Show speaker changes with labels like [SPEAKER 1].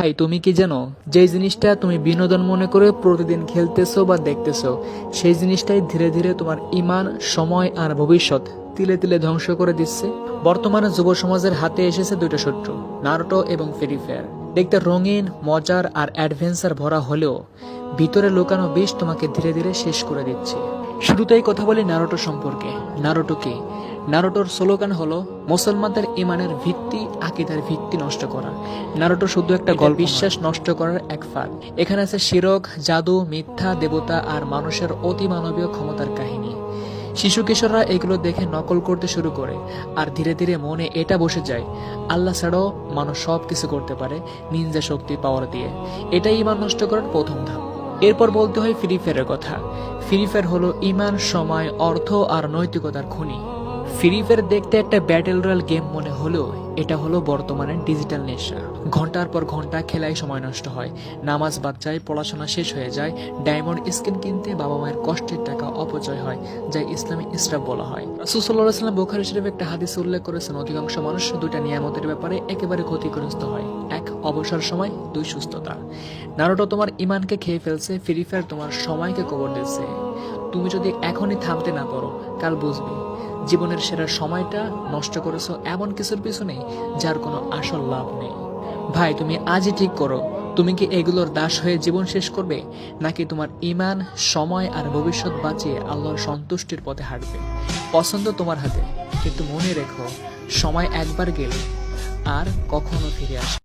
[SPEAKER 1] ভাই তুমি কি জানো, যে জিনিসটা তুমি বিনোদন মনে করে প্রতিদিন খেলতেছো বা দেখতেছো, সেই জিনিসটাই ধীরে ধীরে তোমার ইমান, সময় আর ভবিষ্যৎ তিলে তিলে ধ্বংস করে দিচ্ছে। বর্তমানে যুব সমাজের হাতে এসেছে দুইটা শত্রু, নারুটো এবং ফ্রি ফায়ার। দেখতে রঙিন, মজার আর অ্যাডভেঞ্চার ভরা হলেও ভিতরে লুকানো বিষ তোমাকে ধীরে ধীরে শেষ করে দিচ্ছে। শুরুতেই কথা বলি নারুটো সম্পর্কে। নারুটো কি? নারুটোর স্লোগান হলো মুসলমানদের ইমানের ভিত্তি, আকীদার ভিত্তি নষ্ট করা। নারুটো শুধু একটা গল্প, বিশ্বাস নষ্ট করার এক ফাঁদ। এখানে আছে শিরক, জাদু, মিথ্যা, দেবতা আর মানুষের অতি মানবীয় ক্ষমতার কাহিনী। শিশু কিশোররা এগুলো দেখে নকল করতে শুরু করে, আর ধীরে ধীরে মনে এটা বসে যায় আল্লাহ ছাড়াও মানুষ সব কিছু করতে পারে নিনজা শক্তি পাওয়ার দিয়ে। এটাই ইমান নষ্ট করার প্রথম ধাপ। এরপর বলতে হয় ফ্রি ফায়ারের কথা। ফ্রি ফায়ার হলো ইমান, সময়, অর্থ আর নৈতিকতার খনি। ফ্রি ফায়ার দেখতে একটা ব্যাটেল রয়্যাল গেম মনে হলেও এটা হলো বর্তমানে ডিজিটাল নেশা। ঘন্টার পর ঘন্টা খেলায় সময় নষ্ট হয়, নামাজ বাদ যায়, পড়াশোনা শেষ হয়ে যায়, ডায়মন্ড স্কিন কিনতে বাবা মায়ের কষ্টের টাকা অপচয় হয়, যা ইসলামী ইসরাফ বলা হয়। রাসূল সাল্লাল্লাহু আলাইহি ওয়াসাল্লাম বুখারী শরীফে একটা হাদিস উল্লেখ করেছেন, অধিকাংশ মানুষ দুইটা নিয়ামতের ব্যাপারে একেবারে ক্ষতিগ্রস্ত হয়, এক অবসর সময়, দুই সুস্থতা। নারুটো তোমার ইমানকে খেয়ে ফেলছে, ফ্রি ফায়ার তোমার সময়কে কবর দিচ্ছে। তুমি যদি এখনই থামতে না পারো, কাল বুঝবে জীবনের সেরা সময়টা নষ্ট করেছো এমন কিছুর পিছনে যার কোনো আসল লাভ নেই। ভাই তুমি আজই ঠিক করো, তুমি কি এগুলোর দাস হয়ে জীবন শেষ করবে, নাকি তোমার ইমান, সময় আর ভবিষ্যৎ বাঁচিয়ে আল্লাহর সন্তুষ্টির পথে হাঁটবে? পছন্দ তোমার হাতে, কিন্তু মনে রেখো সময় একবার গেলে আর কখনো ফিরে আসে।